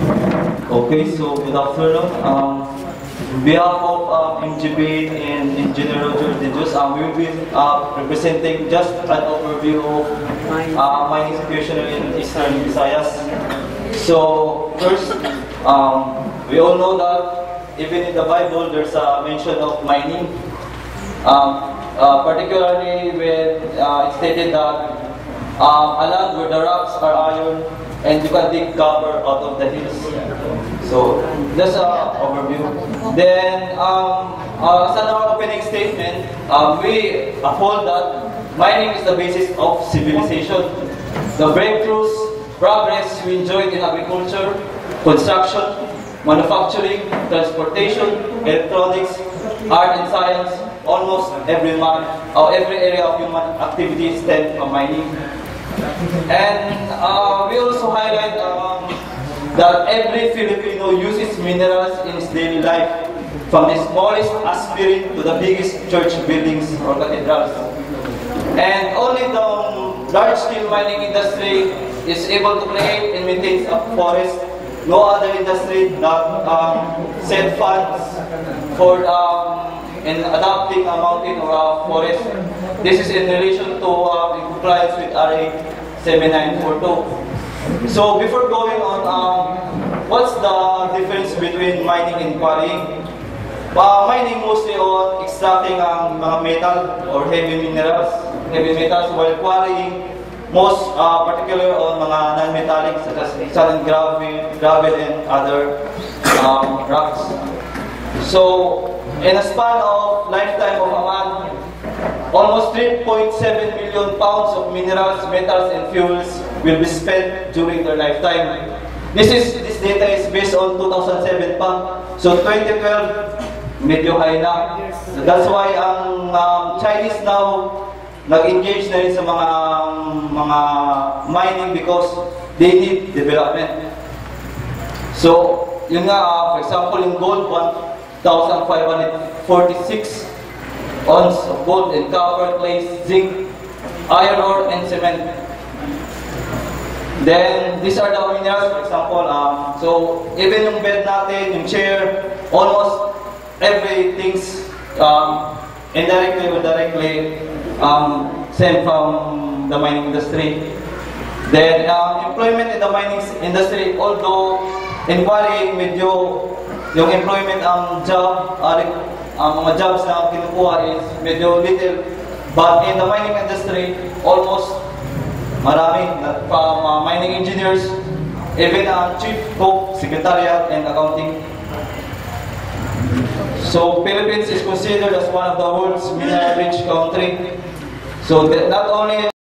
Okay, so good afternoon. On behalf of MGB and Engineer Roger De Dios, we will be representing just an overview of mining situation in Eastern Visayas. So first, we all know that even in the Bible there's a mention of mining, particularly when it's stated that a land where the rocks are iron and you can dig copper out of the hills. So that's an overview. Then, as an opening statement, we uphold that mining is the basis of civilization. The breakthroughs, progress we enjoyed in agriculture, construction, manufacturing, transportation, electronics, art and science, almost every area of human activity stems from mining. And we also highlight that every Filipino uses minerals in his daily life, from the smallest aspirin to the biggest church buildings or cathedrals. And only the large-scale mining industry is able to create and maintain a forest. No other industry that set funds for in adopting a mountain or a forest. This is in relation to compliance with RA 7942. So before going on, what's the difference between mining and quarrying? Mining mostly on extracting mga metal or heavy metals, while quarrying most particular on mga non-metallic such as sand and gravel and other rocks. So in a span of lifetime of a man, almost 3.7 million pounds of minerals, metals, and fuels will be spent during their lifetime. This data is based on 2007 pa. So 2012, medyo high na. So that's why ang Chinese now nag-engage na rin sa mga mining because they need development. So yun nga, for example, in gold, 1,546 ons of gold and copper, clay, zinc, iron ore, and cement. Then, these are the minerals, for example. So, even yung bed natin, yung chair, almost everything's indirectly or directly sent from the mining industry. Then, employment in the mining industry, although in quarrying, medyo yung employment job, mga jobs na kinukuha is medyo little, but in the mining industry, almost marami, from mining engineers, even chief cook, secretariat, and accounting. So Philippines is considered as one of the world's mineral-rich country. So not only